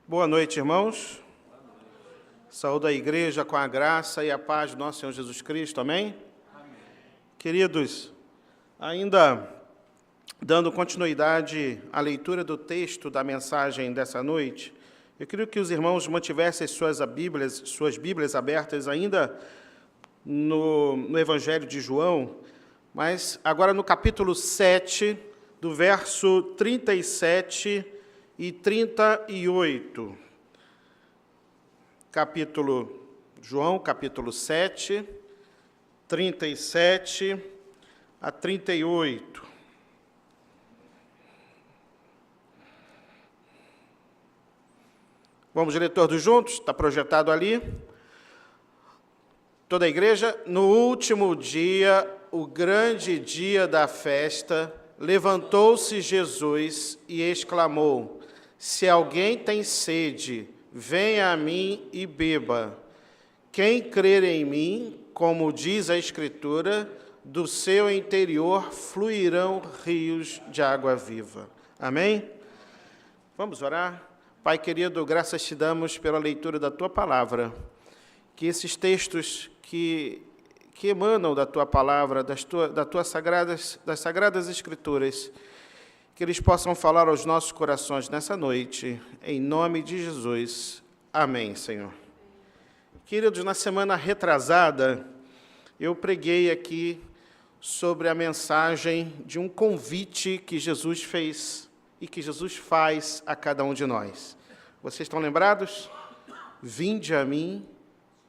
Boa noite, irmãos. Saúdo a igreja com a graça e a paz do nosso Senhor Jesus Cristo, amém? Amém. Queridos, ainda dando continuidade à leitura do texto da mensagem dessa noite, eu queria que os irmãos mantivessem suas Bíblias abertas ainda no Evangelho de João, mas agora no capítulo 7, do verso 37 e 38. João, capítulo 7, 37 a 38. Vamos ler todos juntos? Está projetado ali. Toda a igreja. No último dia, o grande dia da festa, levantou-se Jesus e exclamou: Se alguém tem sede, venha a mim e beba. Quem crer em mim, como diz a Escritura, do seu interior fluirão rios de água viva. Amém? Vamos orar? Pai querido, graças te damos pela leitura da Tua palavra, que esses textos que emanam da Tua palavra, das Sagradas Escrituras, que eles possam falar aos nossos corações nessa noite, em nome de Jesus. Amém, Senhor. Queridos, na semana retrasada, eu preguei aqui sobre a mensagem de um convite que Jesus fez e que Jesus faz a cada um de nós. Vocês estão lembrados? Vinde a mim,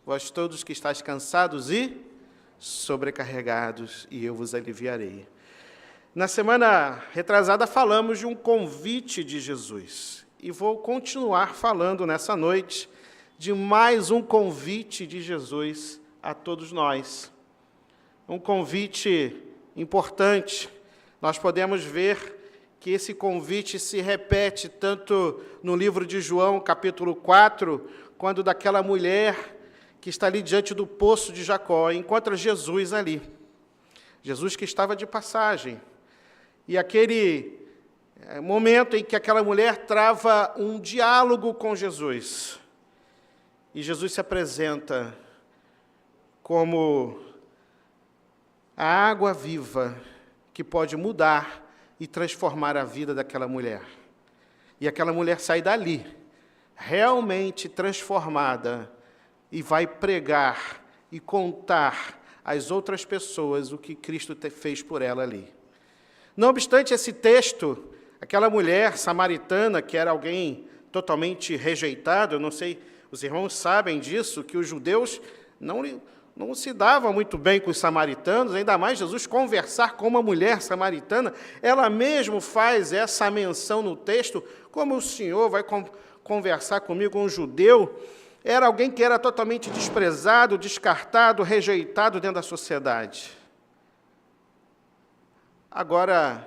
vós todos que estáis cansados e sobrecarregados, e eu vos aliviarei. Na semana retrasada falamos de um convite de Jesus, e vou continuar falando nessa noite de mais um convite de Jesus a todos nós. Um convite importante. Nós podemos ver que esse convite se repete tanto no livro de João, capítulo 4, quando daquela mulher que está ali diante do poço de Jacó, encontra Jesus ali. Jesus que estava de passagem. E aquele momento em que aquela mulher trava um diálogo com Jesus. E Jesus se apresenta como a água viva que pode mudar e transformar a vida daquela mulher. E aquela mulher sai dali, realmente transformada, e vai pregar e contar às outras pessoas o que Cristo fez por ela ali. Não obstante esse texto, aquela mulher samaritana, que era alguém totalmente rejeitado, eu não sei, os irmãos sabem disso, que os judeus não se davam muito bem com os samaritanos, ainda mais Jesus conversar com uma mulher samaritana, ela mesmo faz essa menção no texto, como o Senhor vai conversar comigo, um judeu. Era alguém que era totalmente desprezado, descartado, rejeitado dentro da sociedade. Agora,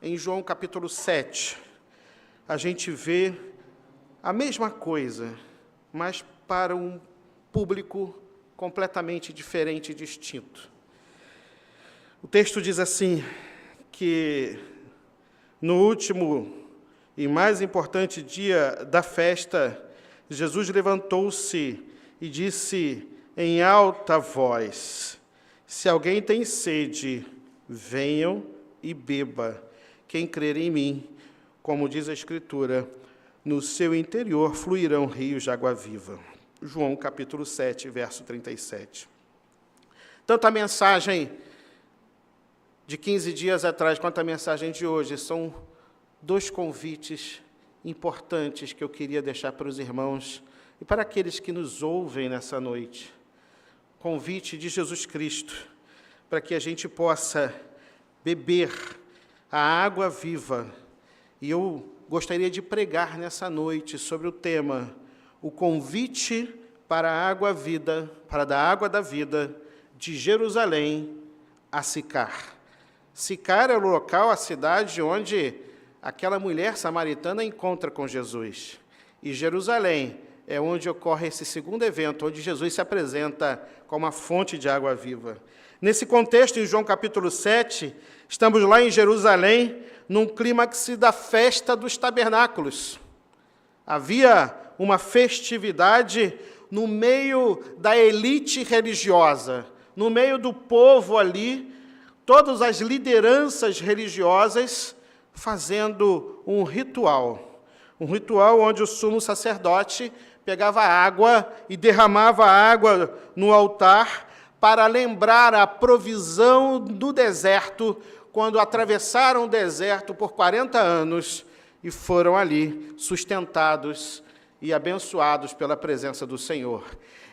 em João capítulo 7, a gente vê a mesma coisa, mas para um público completamente diferente e distinto. O texto diz assim, que no último e mais importante dia da festa, Jesus levantou-se e disse em alta voz: Se alguém tem sede, venham e beba. Quem crer em mim, como diz a Escritura, no seu interior fluirão rios de água viva. João capítulo 7, verso 37. Tanto a mensagem de 15 dias atrás quanto a mensagem de hoje são dois convites importantes que eu queria deixar para os irmãos e para aqueles que nos ouvem nessa noite. Convite de Jesus Cristo, para que a gente possa beber a água viva. E eu gostaria de pregar nessa noite sobre o tema, o convite para a água vida, para da água da vida, de Jerusalém a Sicar. Sicar é o local, a cidade onde aquela mulher samaritana encontra com Jesus. E Jerusalém é onde ocorre esse segundo evento, onde Jesus se apresenta como a fonte de água viva. Nesse contexto, em João capítulo 7, estamos lá em Jerusalém, num clímax da festa dos tabernáculos. Havia uma festividade no meio da elite religiosa, no meio do povo ali, todas as lideranças religiosas fazendo um ritual onde o sumo sacerdote pegava água e derramava água no altar para lembrar a provisão do deserto, quando atravessaram o deserto por 40 anos e foram ali sustentados e abençoados pela presença do Senhor.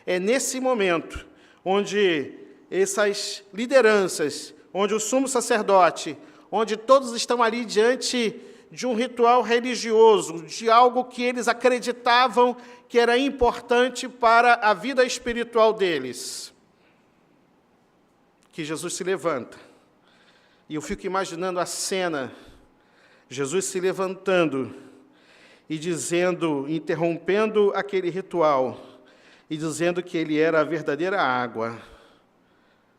É nesse momento onde essas lideranças, onde o sumo sacerdote, onde todos estão ali diante de um ritual religioso, de algo que eles acreditavam que era importante para a vida espiritual deles, que Jesus se levanta. E eu fico imaginando a cena, Jesus se levantando e dizendo, interrompendo aquele ritual, e dizendo que ele era a verdadeira água,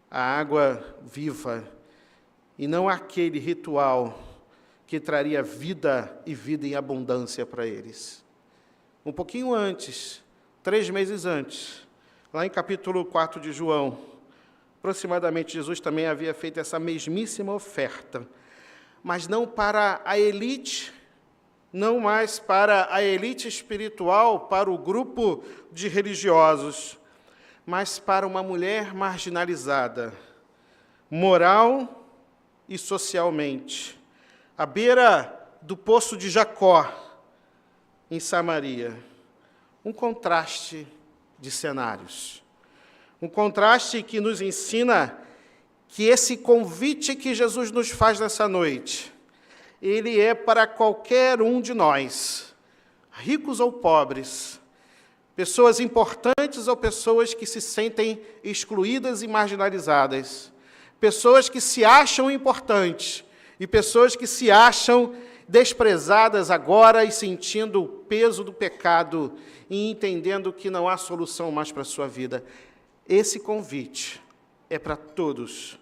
a água viva, e não aquele ritual que traria vida e vida em abundância para eles. Um pouquinho antes, 3 meses antes, lá em capítulo 4 de João, aproximadamente Jesus também havia feito essa mesmíssima oferta, mas não para a elite, não mais para a elite espiritual, para o grupo de religiosos, mas para uma mulher marginalizada, moral e socialmente, à beira do poço de Jacó, em Samaria. Um contraste de cenários. Um contraste que nos ensina que esse convite que Jesus nos faz nessa noite, ele é para qualquer um de nós, ricos ou pobres, pessoas importantes ou pessoas que se sentem excluídas e marginalizadas, pessoas que se acham importantes e pessoas que se acham desprezadas agora e sentindo o peso do pecado e entendendo que não há solução mais para a sua vida. Esse convite é para todos,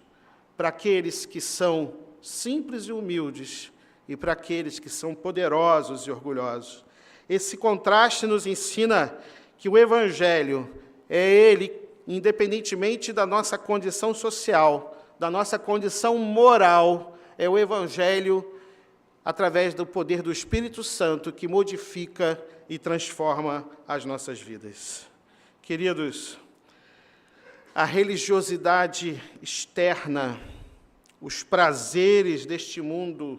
para aqueles que são simples e humildes e para aqueles que são poderosos e orgulhosos. Esse contraste nos ensina que o Evangelho é ele, independentemente da nossa condição social, da nossa condição moral, é o Evangelho através do poder do Espírito Santo que modifica e transforma as nossas vidas. Queridos, a religiosidade externa, os prazeres deste mundo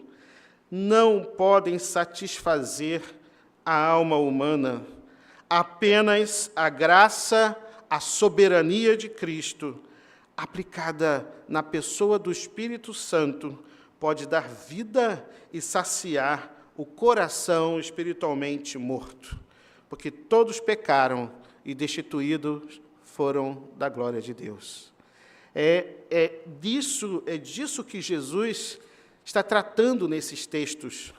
não podem satisfazer a alma humana. Apenas a graça, a soberania de Cristo, aplicada na pessoa do Espírito Santo, pode dar vida e saciar o coração espiritualmente morto, porque todos pecaram e destituídos foram da glória de Deus. É disso que Jesus está tratando nesses textos.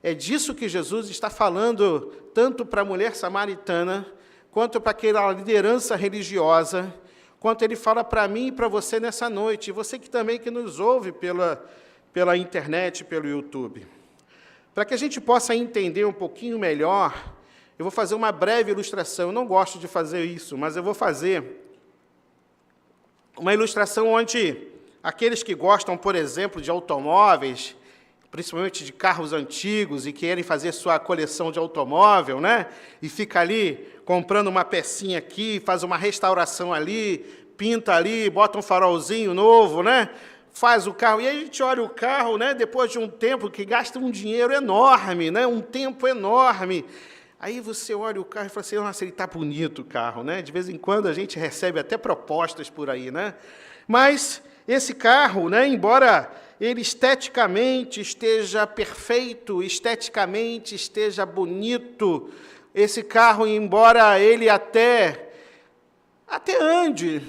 É disso que Jesus está falando tanto para a mulher samaritana, quanto para aquela liderança religiosa, quanto ele fala para mim e para você nessa noite, e você que também que nos ouve pela internet, pelo YouTube. Para que a gente possa entender um pouquinho melhor, eu vou fazer uma breve ilustração. Eu não gosto de fazer isso, mas eu vou fazer uma ilustração onde aqueles que gostam, por exemplo, de automóveis, principalmente de carros antigos, e querem fazer sua coleção de automóvel, né? E fica ali comprando uma pecinha aqui, faz uma restauração ali, pinta ali, bota um farolzinho novo, né? Faz o carro, e aí a gente olha o carro, né? Depois de um tempo que gasta um dinheiro enorme, né? Um tempo enorme. Aí você olha o carro e fala assim, nossa, ele está bonito o carro, né? De vez em quando a gente recebe até propostas por aí, né? Mas esse carro, né, embora ele esteticamente esteja perfeito, esteticamente esteja bonito, esse carro, embora ele até ande,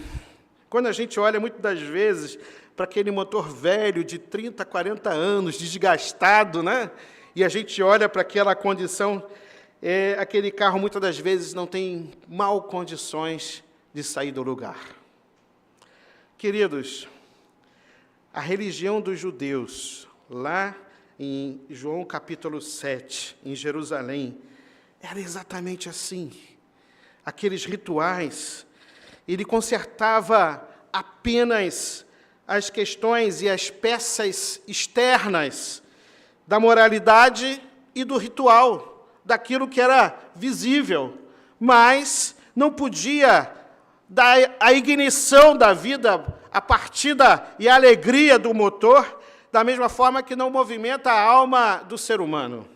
quando a gente olha muitas das vezes para aquele motor velho de 30, 40 anos, desgastado, né? E a gente olha para aquela condição, aquele carro muitas das vezes não tem mal condições de sair do lugar. Queridos, a religião dos judeus, lá em João capítulo 7, em Jerusalém, era exatamente assim. Aqueles rituais, ele consertava apenas as questões e as peças externas da moralidade e do ritual, daquilo que era visível, mas não podia dar a ignição da vida, a partida e a alegria do motor, da mesma forma que não movimenta a alma do ser humano.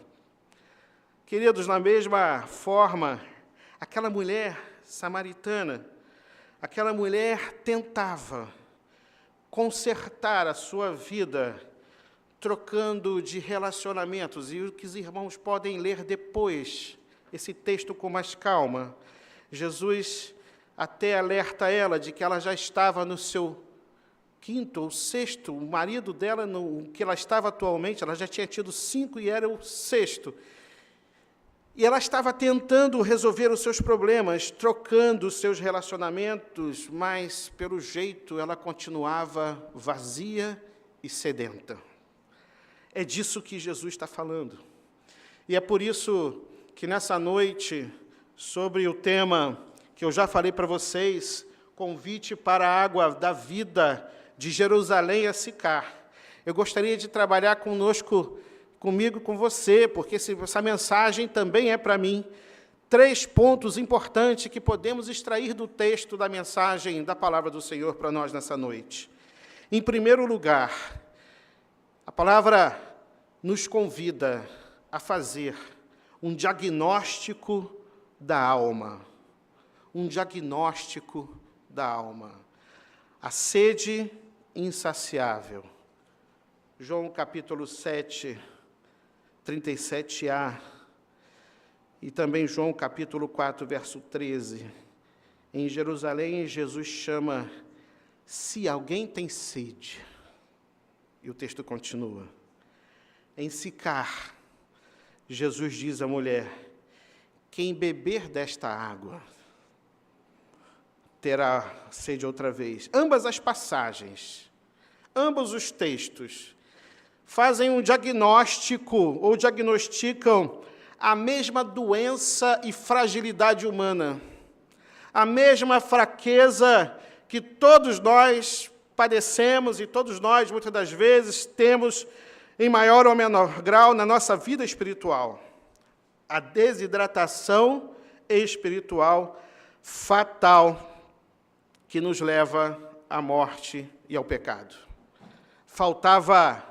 Queridos, na mesma forma, aquela mulher samaritana, aquela mulher tentava consertar a sua vida, trocando de relacionamentos, e o que os irmãos podem ler depois, esse texto com mais calma. Jesus até alerta ela de que ela já estava no seu quinto ou sexto, o marido dela, no que ela estava atualmente, ela já tinha tido 5 e era o sexto. E ela estava tentando resolver os seus problemas, trocando os seus relacionamentos, mas, pelo jeito, ela continuava vazia e sedenta. É disso que Jesus está falando. E é por isso que, nessa noite, sobre o tema que eu já falei para vocês, convite para a água da vida de Jerusalém a Sicar, eu gostaria de trabalhar comigo e com você, porque essa mensagem também é para mim. 3 pontos importantes que podemos extrair do texto da mensagem da palavra do Senhor para nós nessa noite. Em primeiro lugar, a palavra nos convida a fazer um diagnóstico da alma. Um diagnóstico da alma. A sede insaciável. João capítulo 7, 37a, e também João capítulo 4, verso 13. Em Jerusalém, Jesus chama, se alguém tem sede, e o texto continua. Em Sicar, Jesus diz à mulher, quem beber desta água terá sede outra vez. Ambas as passagens, ambos os textos, fazem um diagnóstico, ou diagnosticam a mesma doença e fragilidade humana, a mesma fraqueza que todos nós padecemos e todos nós, muitas das vezes, temos em maior ou menor grau na nossa vida espiritual. A desidratação espiritual fatal que nos leva à morte e ao pecado. Faltava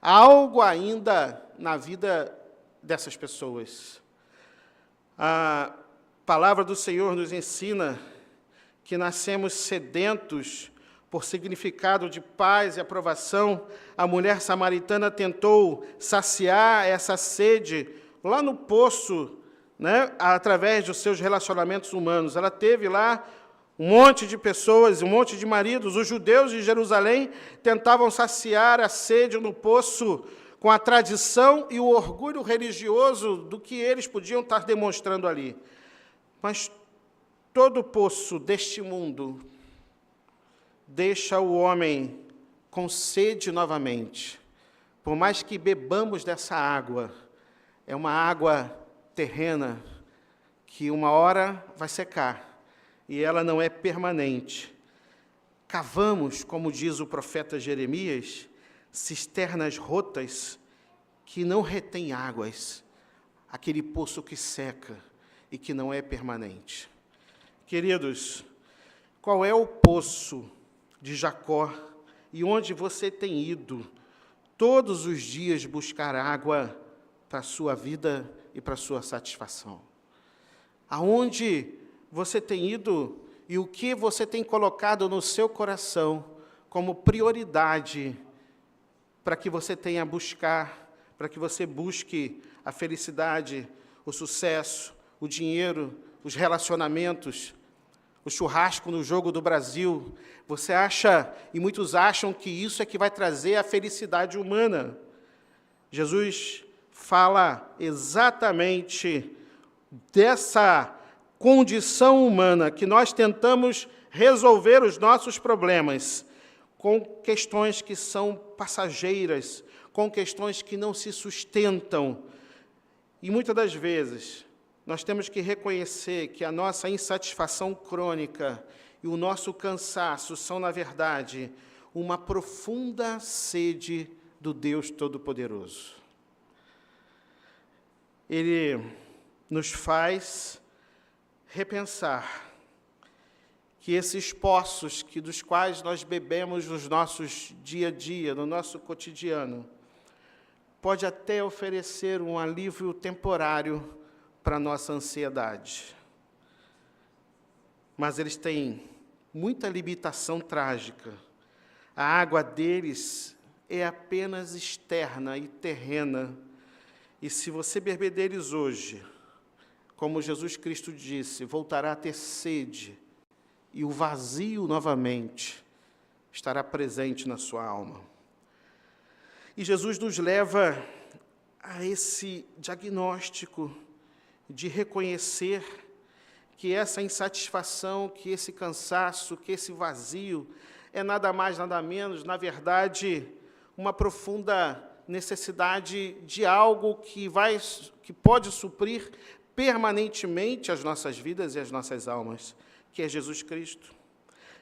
algo ainda na vida dessas pessoas. A palavra do Senhor nos ensina que nascemos sedentos por significado de paz e aprovação. A mulher samaritana tentou saciar essa sede lá no poço, né, através dos seus relacionamentos humanos. Ela teve lá um monte de pessoas, um monte de maridos. Os judeus de Jerusalém tentavam saciar a sede no poço com a tradição e o orgulho religioso do que eles podiam estar demonstrando ali. Mas todo poço deste mundo deixa o homem com sede novamente. Por mais que bebamos dessa água, é uma água terrena que uma hora vai secar. E ela não é permanente. Cavamos, como diz o profeta Jeremias, cisternas rotas que não retêm águas, aquele poço que seca e que não é permanente. Queridos, qual é o poço de Jacó e onde você tem ido todos os dias buscar água para a sua vida e para a sua satisfação? Aonde você tem ido e o que você tem colocado no seu coração como prioridade para que você tenha a buscar, para que você busque a felicidade, o sucesso, o dinheiro, os relacionamentos, o churrasco no jogo do Brasil? Você acha, e muitos acham, que isso é que vai trazer a felicidade humana. Jesus fala exatamente dessa condição humana, que nós tentamos resolver os nossos problemas com questões que são passageiras, com questões que não se sustentam. E muitas das vezes, nós temos que reconhecer que a nossa insatisfação crônica e o nosso cansaço são, na verdade, uma profunda sede do Deus Todo-Poderoso. Ele nos faz repensar que esses poços dos quais nós bebemos nos nossos dia a dia, no nosso cotidiano, pode até oferecer um alívio temporário para a nossa ansiedade. Mas eles têm muita limitação trágica. A água deles é apenas externa e terrena. E se você beber deles hoje, como Jesus Cristo disse, voltará a ter sede, e o vazio novamente estará presente na sua alma. E Jesus nos leva a esse diagnóstico de reconhecer que essa insatisfação, que esse cansaço, que esse vazio é nada mais, nada menos, na verdade, uma profunda necessidade de algo que pode suprir permanentemente as nossas vidas e as nossas almas, que é Jesus Cristo.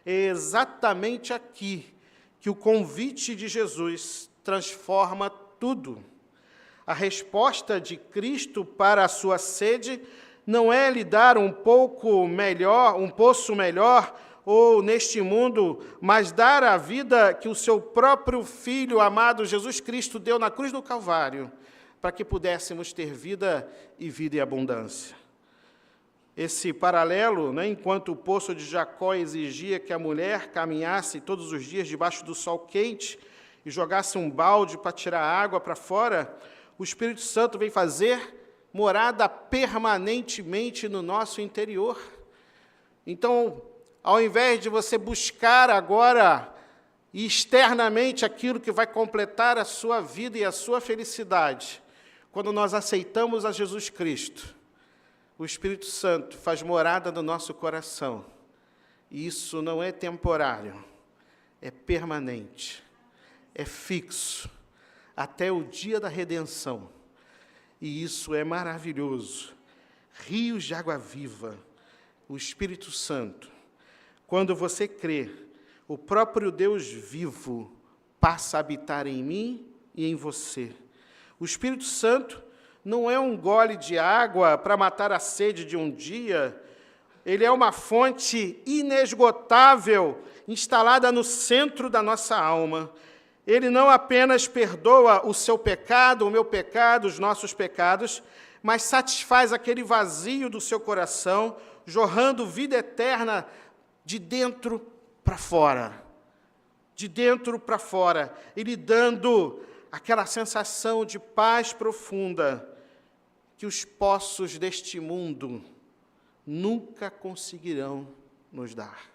É exatamente aqui que o convite de Jesus transforma tudo. A resposta de Cristo para a sua sede não é lhe dar um pouco melhor, um poço melhor, ou neste mundo, mas dar a vida que o seu próprio Filho amado Jesus Cristo deu na cruz do Calvário, para que pudéssemos ter vida e vida em abundância. Esse paralelo, enquanto o poço de Jacó exigia que a mulher caminhasse todos os dias debaixo do sol quente e jogasse um balde para tirar a água para fora, o Espírito Santo vem fazer morada permanentemente no nosso interior. Então, ao invés de você buscar agora externamente aquilo que vai completar a sua vida e a sua felicidade, quando nós aceitamos a Jesus Cristo, o Espírito Santo faz morada no nosso coração. E isso não é temporário, é permanente, é fixo, até o dia da redenção. E isso é maravilhoso. Rios de água viva, o Espírito Santo. Quando você crê, o próprio Deus vivo passa a habitar em mim e em você. O Espírito Santo não é um gole de água para matar a sede de um dia. Ele é uma fonte inesgotável, instalada no centro da nossa alma. Ele não apenas perdoa o seu pecado, o meu pecado, os nossos pecados, mas satisfaz aquele vazio do seu coração, jorrando vida eterna de dentro para fora. De dentro para fora. Ele dando aquela sensação de paz profunda que os poços deste mundo nunca conseguirão nos dar.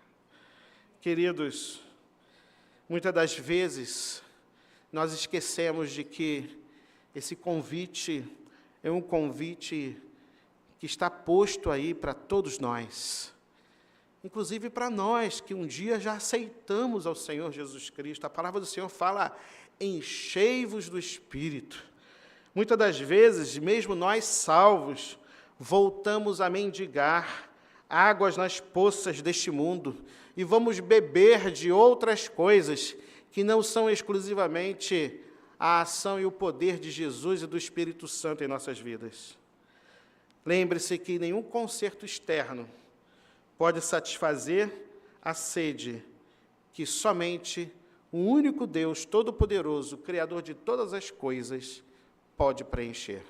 Queridos, muitas das vezes nós esquecemos de que esse convite é um convite que está posto aí para todos nós, inclusive para nós que um dia já aceitamos ao Senhor Jesus Cristo. A palavra do Senhor fala: enchei-vos do Espírito. Muitas das vezes, mesmo nós salvos, voltamos a mendigar águas nas poças deste mundo e vamos beber de outras coisas que não são exclusivamente a ação e o poder de Jesus e do Espírito Santo em nossas vidas. Lembre-se que nenhum conserto externo pode satisfazer a sede que somente o único Deus Todo-Poderoso, Criador de todas as coisas, pode preencher.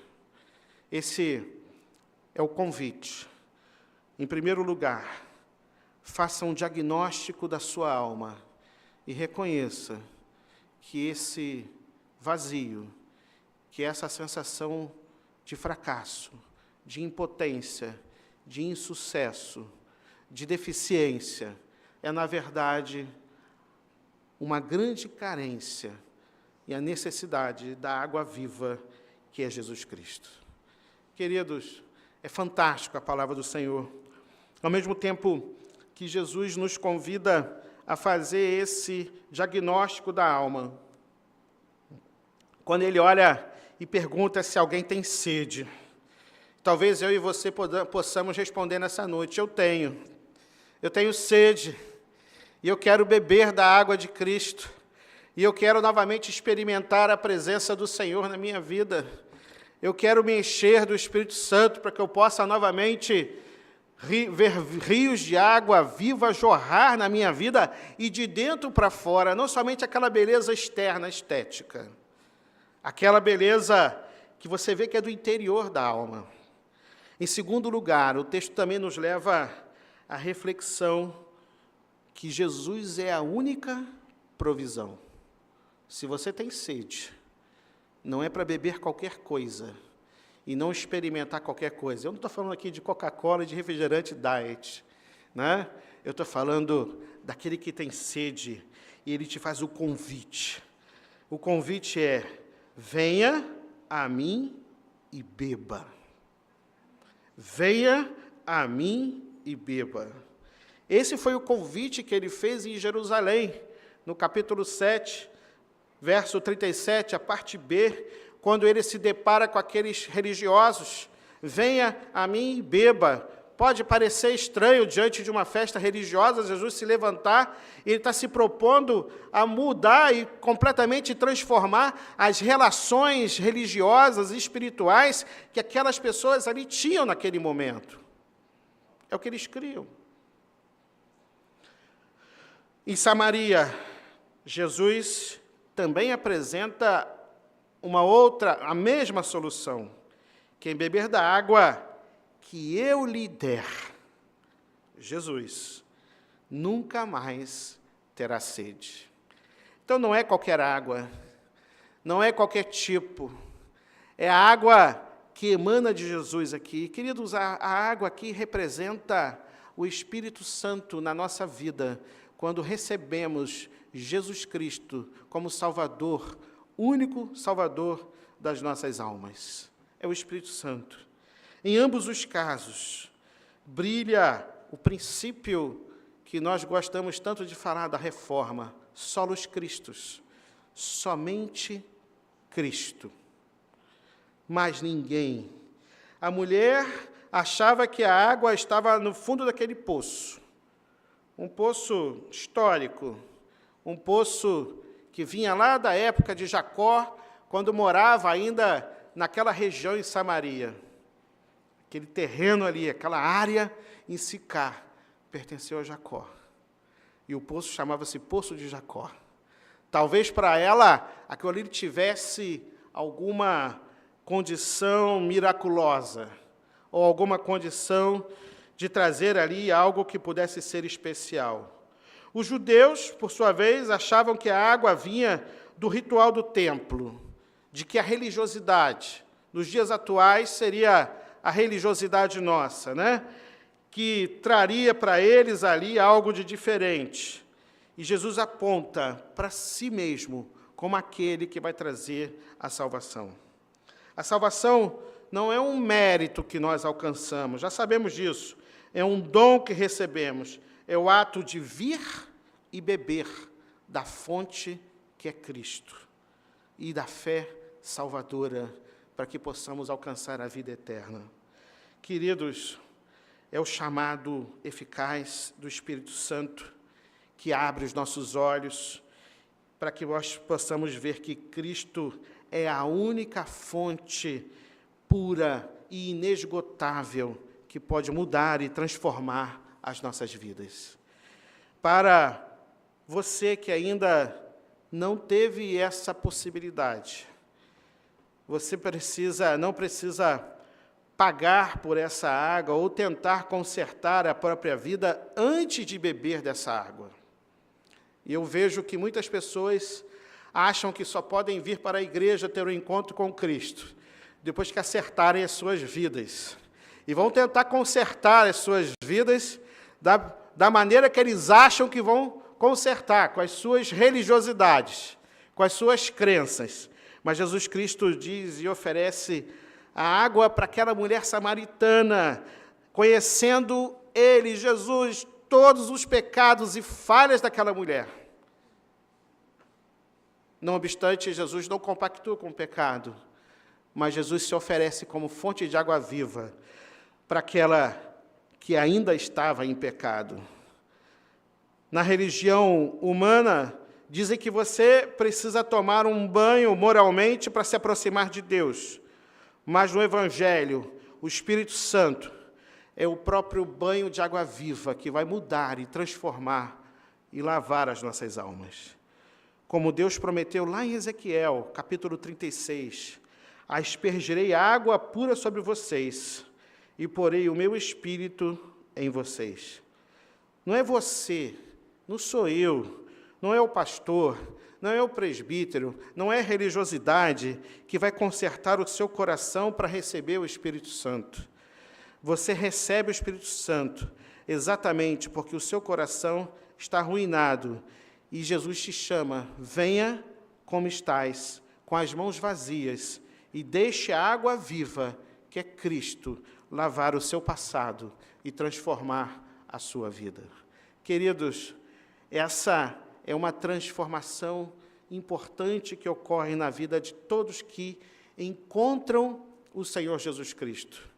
Esse é o convite. Em primeiro lugar, faça um diagnóstico da sua alma e reconheça que esse vazio, que essa sensação de fracasso, de impotência, de insucesso, de deficiência, é, na verdade, uma grande carência e a necessidade da água viva que é Jesus Cristo. Queridos, é fantástico a palavra do Senhor. Ao mesmo tempo que Jesus nos convida a fazer esse diagnóstico da alma, quando ele olha e pergunta se alguém tem sede, Talvez eu e você possamos responder nessa noite: eu tenho sede, e eu quero beber da água de Cristo, e eu quero novamente experimentar a presença do Senhor na minha vida. Eu quero me encher do Espírito Santo para que eu possa novamente ver rios de água viva jorrar na minha vida e de dentro para fora, não somente aquela beleza externa, estética, aquela beleza que você vê que é do interior da alma. Em segundo lugar, o texto também nos leva à reflexão que Jesus é a única provisão. Se você tem sede, não é para beber qualquer coisa e não experimentar qualquer coisa. Eu não estou falando aqui de Coca-Cola e de refrigerante diet, né? Eu estou falando daquele que tem sede e ele te faz o convite. O convite é: venha a mim e beba. Venha a mim e beba. Esse foi o convite que ele fez em Jerusalém, no capítulo 7, verso 37, a parte B, quando ele se depara com aqueles religiosos: venha a mim e beba. Pode parecer estranho, diante de uma festa religiosa, Jesus se levantar, ele está se propondo a mudar e completamente transformar as relações religiosas e espirituais que aquelas pessoas ali tinham naquele momento. É o que eles criam. Em Samaria, Jesus também apresenta a mesma solução: quem beber da água que eu lhe der, Jesus, nunca mais terá sede. Então não é qualquer água, não é qualquer tipo, é a água que emana de Jesus aqui. Queridos, a água aqui representa o Espírito Santo na nossa vida, quando recebemos Jesus Cristo como Salvador, único Salvador das nossas almas. É o Espírito Santo. Em ambos os casos, brilha o princípio que nós gostamos tanto de falar da reforma: solos Christus, somente Cristo, mais ninguém. A mulher achava que a água estava no fundo daquele poço, um poço histórico, um poço que vinha lá da época de Jacó, quando morava ainda naquela região em Samaria. Aquele terreno ali, aquela área em Sicar, pertenceu a Jacó. E o poço chamava-se Poço de Jacó. Talvez para ela, aquilo ali tivesse alguma condição miraculosa, ou alguma condição de trazer ali algo que pudesse ser especial. Os judeus, por sua vez, achavam que a água vinha do ritual do templo, de que a religiosidade, nos dias atuais, seria a religiosidade nossa, né? Que traria para eles ali algo de diferente. E Jesus aponta para si mesmo como aquele que vai trazer a salvação. A salvação não é um mérito que nós alcançamos, já sabemos disso. É um dom que recebemos. É o ato de vir e beber da fonte que é Cristo e da fé salvadora, para que possamos alcançar a vida eterna. Queridos, é o chamado eficaz do Espírito Santo que abre os nossos olhos para que nós possamos ver que Cristo é a única fonte pura e inesgotável que pode mudar e transformar as nossas vidas. Para você que ainda não teve essa possibilidade, você não precisa pagar por essa água ou tentar consertar a própria vida antes de beber dessa água. E eu vejo que muitas pessoas acham que só podem vir para a igreja ter um encontro com Cristo depois que acertarem as suas vidas. E vão tentar consertar as suas vidas da maneira que eles acham que vão consertar, com as suas religiosidades, com as suas crenças. Mas Jesus Cristo diz e oferece a água para aquela mulher samaritana, conhecendo ele, Jesus, todos os pecados e falhas daquela mulher. Não obstante, Jesus não compactua com o pecado, mas Jesus se oferece como fonte de água viva para aquela que ainda estava em pecado. Na religião humana, dizem que você precisa tomar um banho moralmente para se aproximar de Deus. Mas no Evangelho, o Espírito Santo é o próprio banho de água viva que vai mudar e transformar e lavar as nossas almas. Como Deus prometeu lá em Ezequiel, capítulo 36, aspergirei água pura sobre vocês e porei o meu Espírito em vocês. Não é você, não sou eu, não é o pastor, não é o presbítero, não é a religiosidade que vai consertar o seu coração para receber o Espírito Santo. Você recebe o Espírito Santo exatamente porque o seu coração está arruinado e Jesus te chama, venha como estás, com as mãos vazias, e deixe a água viva, que é Cristo, lavar o seu passado e transformar a sua vida. Queridos, essa é uma transformação importante que ocorre na vida de todos que encontram o Senhor Jesus Cristo,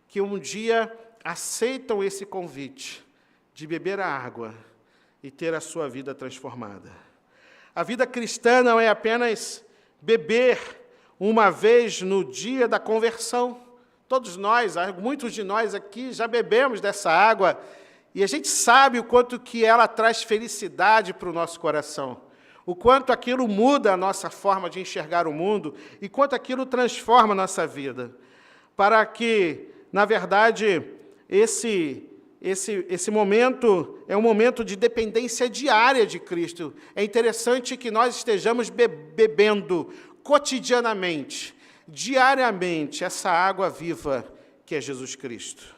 que um dia aceitam esse convite de beber a água e ter a sua vida transformada. A vida cristã não é apenas beber uma vez no dia da conversão. Todos nós, muitos de nós aqui já bebemos dessa água e a gente sabe o quanto que ela traz felicidade para o nosso coração, o quanto aquilo muda a nossa forma de enxergar o mundo e quanto aquilo transforma a nossa vida, para que, na verdade, esse momento é um momento de dependência diária de Cristo. É interessante que nós estejamos bebendo cotidianamente, diariamente, essa água viva que é Jesus Cristo.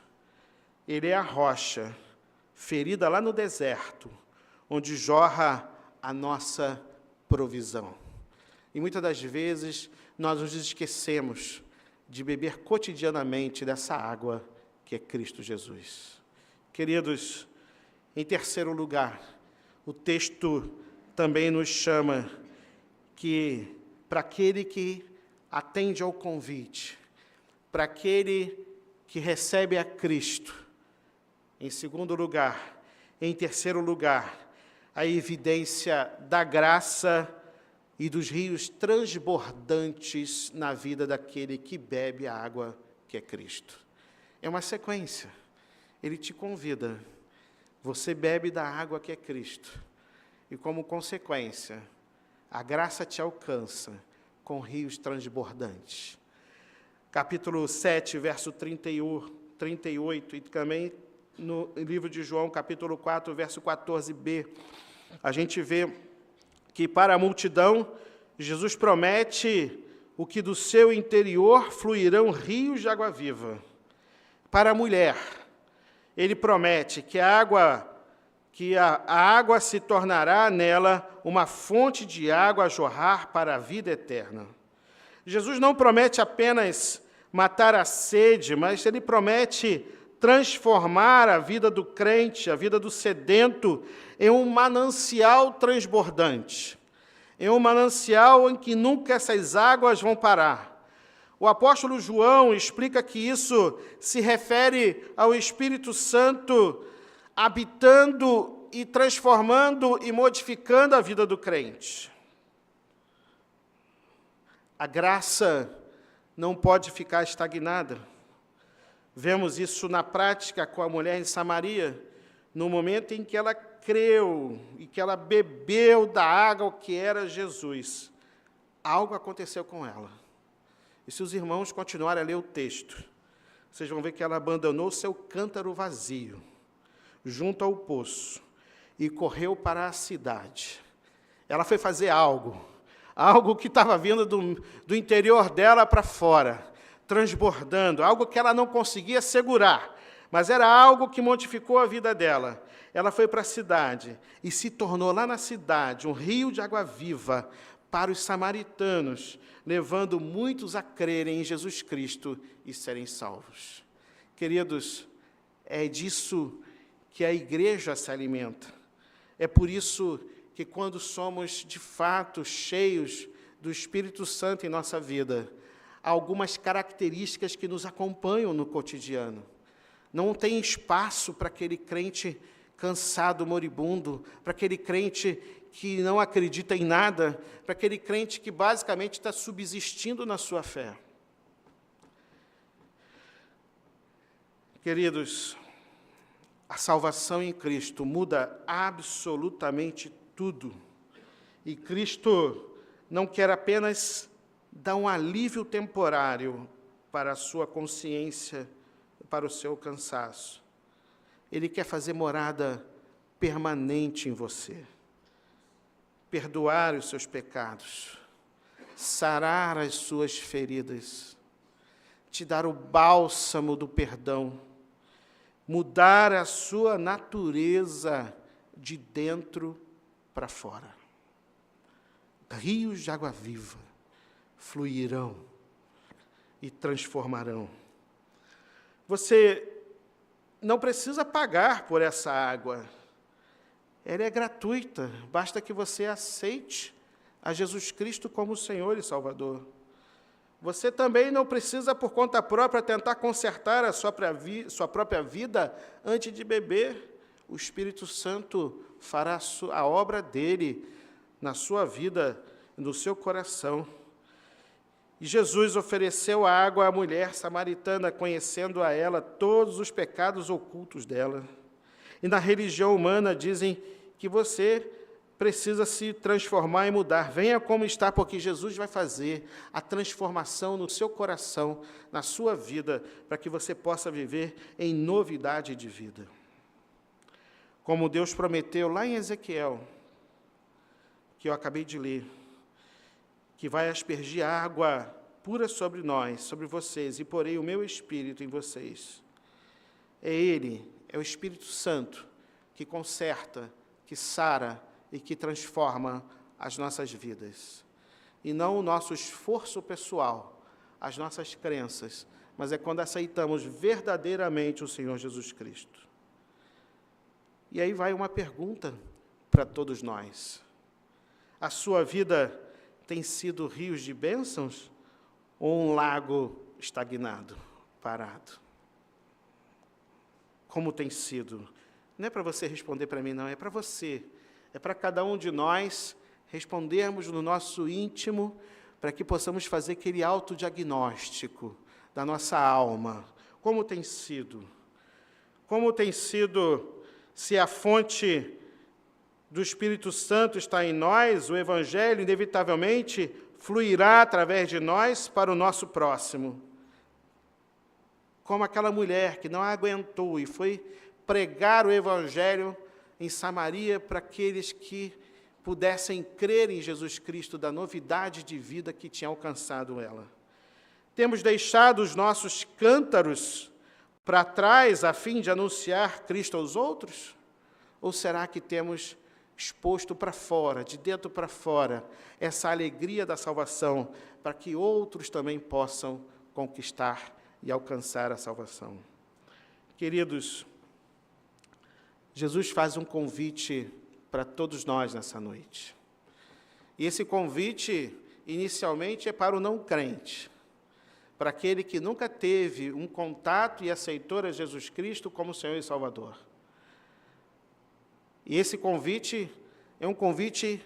Ele é a rocha, ferida lá no deserto, onde jorra a nossa provisão. E muitas das vezes nós nos esquecemos de beber cotidianamente dessa água que é Cristo Jesus. Queridos, em terceiro lugar, o texto também nos chama que, para aquele que atende ao convite, para aquele que recebe a Cristo, em segundo lugar, em terceiro lugar, a evidência da graça e dos rios transbordantes na vida daquele que bebe a água que é Cristo. É uma sequência. Ele te convida, você bebe da água que é Cristo, e como consequência, a graça te alcança com rios transbordantes. Capítulo 7, verso 38, e também no livro de João, capítulo 4, verso 14b, a gente vê que para a multidão, Jesus promete o que do seu interior fluirão rios de água viva. Para a mulher, ele promete que a água se tornará nela uma fonte de água a jorrar para a vida eterna. Jesus não promete apenas matar a sede, mas ele promete transformar a vida do crente, a vida do sedento, em um manancial transbordante, em um manancial em que nunca essas águas vão parar. O apóstolo João explica que isso se refere ao Espírito Santo habitando e transformando e modificando a vida do crente. A graça não pode ficar estagnada. Vemos isso na prática com a mulher em Samaria, no momento em que ela creu e que ela bebeu da água que era Jesus. Algo aconteceu com ela. E se os irmãos continuarem a ler o texto, vocês vão ver que ela abandonou seu cântaro vazio, junto ao poço, e correu para a cidade. Ela foi fazer algo que estava vindo do interior dela para fora, transbordando, algo que ela não conseguia segurar, mas era algo que modificou a vida dela. Ela foi para a cidade e se tornou lá na cidade um rio de água viva para os samaritanos, levando muitos a crerem em Jesus Cristo e serem salvos. Queridos, é disso que a igreja se alimenta. É por isso que quando somos, de fato, cheios do Espírito Santo em nossa vida, há algumas características que nos acompanham no cotidiano. Não tem espaço para aquele crente cansado, moribundo, para aquele crente que não acredita em nada, para aquele crente que basicamente está subsistindo na sua fé. Queridos, a salvação em Cristo muda absolutamente tudo. E Cristo não quer apenas dar um alívio temporário para a sua consciência, para o seu cansaço. Ele quer fazer morada permanente em você, perdoar os seus pecados, sarar as suas feridas, te dar o bálsamo do perdão, mudar a sua natureza de dentro para fora. Rios de água viva fluirão e transformarão. Você não precisa pagar por essa água. Ela é gratuita, basta que você aceite a Jesus Cristo como Senhor e Salvador. Você também não precisa, por conta própria, tentar consertar a sua própria vida antes de beber. O Espírito Santo fará a obra dele na sua vida, no seu coração. E Jesus ofereceu a água à mulher samaritana, conhecendo a ela todos os pecados ocultos dela. E na religião humana dizem que você precisa se transformar e mudar. Venha como está, porque Jesus vai fazer a transformação no seu coração, na sua vida, para que você possa viver em novidade de vida. Como Deus prometeu lá em Ezequiel, que eu acabei de ler, que vai aspergir água pura sobre nós, sobre vocês, e porei o meu Espírito em vocês. É Ele, é o Espírito Santo, que conserta, que sara e que transforma as nossas vidas. E não o nosso esforço pessoal, as nossas crenças, mas é quando aceitamos verdadeiramente o Senhor Jesus Cristo. E aí vai uma pergunta para todos nós. A sua vida tem sido rios de bênçãos ou um lago estagnado, parado? Como tem sido? Não é para você responder para mim, não, é para você. É para cada um de nós respondermos no nosso íntimo, para que possamos fazer aquele autodiagnóstico da nossa alma. Como tem sido? Como tem sido, se a fonte do Espírito Santo está em nós, o Evangelho, inevitavelmente, fluirá através de nós para o nosso próximo. Como aquela mulher que não aguentou e foi pregar o Evangelho em Samaria para aqueles que pudessem crer em Jesus Cristo, da novidade de vida que tinha alcançado ela. Temos deixado os nossos cântaros para trás a fim de anunciar Cristo aos outros? Ou será que temos exposto para fora, de dentro para fora, essa alegria da salvação, para que outros também possam conquistar e alcançar a salvação? Queridos, Jesus faz um convite para todos nós nessa noite. E esse convite, inicialmente, é para o não crente, para aquele que nunca teve um contato e aceitou a Jesus Cristo como Senhor e Salvador. E esse convite é um convite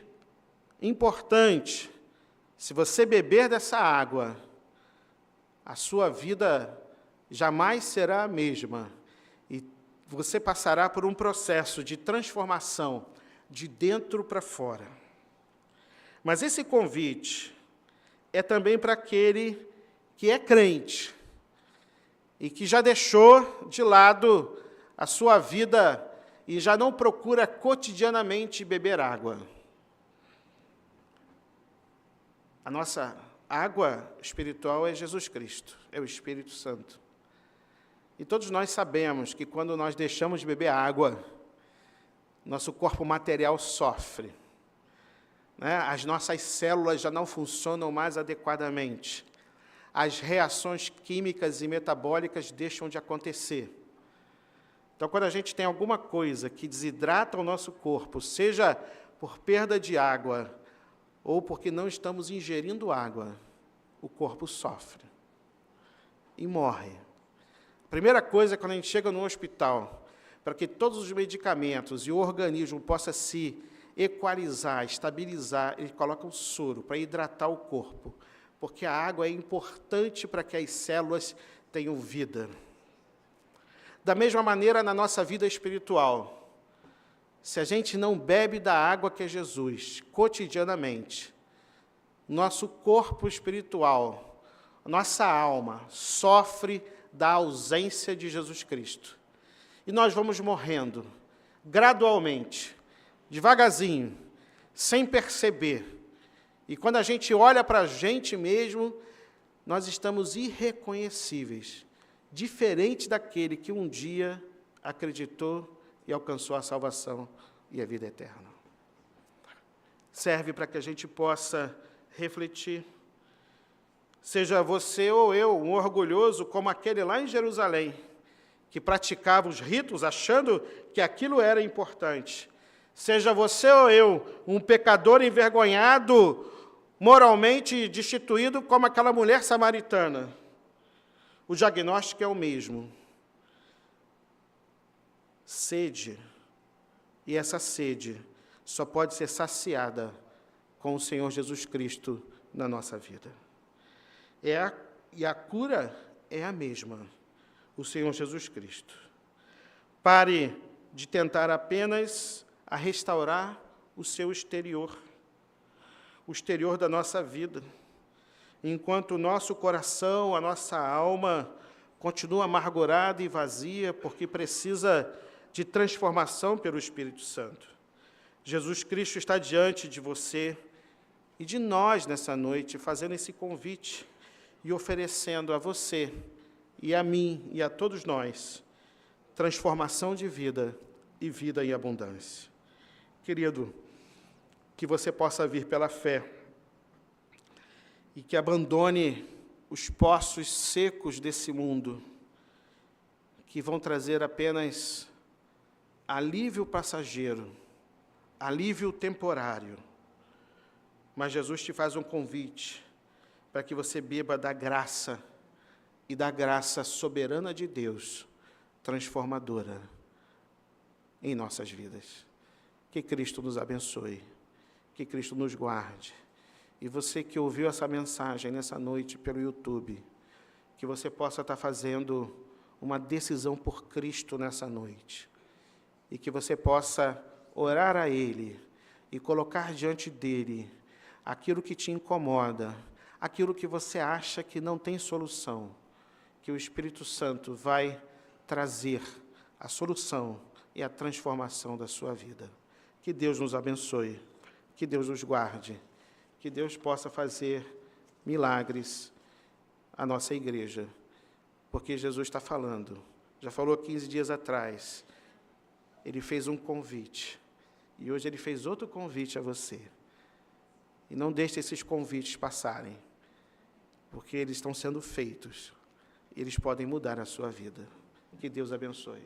importante. Se você beber dessa água, a sua vida jamais será a mesma. E você passará por um processo de transformação de dentro para fora. Mas esse convite é também para aquele que é crente e que já deixou de lado a sua vida e já não procura cotidianamente beber água. A nossa água espiritual é Jesus Cristo, é o Espírito Santo. E todos nós sabemos que quando nós deixamos de beber água, nosso corpo material sofre, né? As nossas células já não funcionam mais adequadamente. As reações químicas e metabólicas deixam de acontecer. Então, quando a gente tem alguma coisa que desidrata o nosso corpo, seja por perda de água ou porque não estamos ingerindo água, o corpo sofre. e morre. A primeira coisa é quando a gente chega no hospital, para que todos os medicamentos e o organismo possa se equalizar, estabilizar, ele coloca um soro para hidratar o corpo, porque a água é importante para que as células tenham vida. Da mesma maneira, na nossa vida espiritual, se a gente não bebe da água que é Jesus, cotidianamente, nosso corpo espiritual, nossa alma, sofre da ausência de Jesus Cristo. E nós vamos morrendo, gradualmente, devagarzinho, sem perceber. E quando a gente olha para a gente mesmo, nós estamos irreconhecíveis, diferente daquele que um dia acreditou e alcançou a salvação e a vida eterna. Serve para que a gente possa refletir. Seja você ou eu um orgulhoso como aquele lá em Jerusalém, que praticava os ritos achando que aquilo era importante. Seja você ou eu um pecador envergonhado, moralmente destituído como aquela mulher samaritana. O diagnóstico é o mesmo. Sede. E essa sede só pode ser saciada com o Senhor Jesus Cristo na nossa vida. E a cura é a mesma, o Senhor Jesus Cristo. Pare de tentar apenas a restaurar o seu exterior, o exterior da nossa vida, enquanto o nosso coração, a nossa alma, continua amargurada e vazia, porque precisa de transformação pelo Espírito Santo. Jesus Cristo está diante de você e de nós nessa noite, fazendo esse convite e oferecendo a você e a mim e a todos nós transformação de vida e vida em abundância. Querido, que você possa vir pela fé e que abandone os poços secos desse mundo, que vão trazer apenas alívio passageiro, alívio temporário. Mas Jesus te faz um convite para que você beba da graça e da graça soberana de Deus, transformadora em nossas vidas. Que Cristo nos abençoe, que Cristo nos guarde. E você que ouviu essa mensagem nessa noite pelo YouTube, que você possa estar fazendo uma decisão por Cristo nessa noite. E que você possa orar a Ele e colocar diante dEle aquilo que te incomoda, aquilo que você acha que não tem solução, que o Espírito Santo vai trazer a solução e a transformação da sua vida. Que Deus nos abençoe, que Deus nos guarde, que Deus possa fazer milagres à nossa igreja, porque Jesus está falando, já falou 15 dias atrás, Ele fez um convite, e hoje Ele fez outro convite a você. E não deixe esses convites passarem, porque eles estão sendo feitos, eles podem mudar a sua vida. Que Deus abençoe.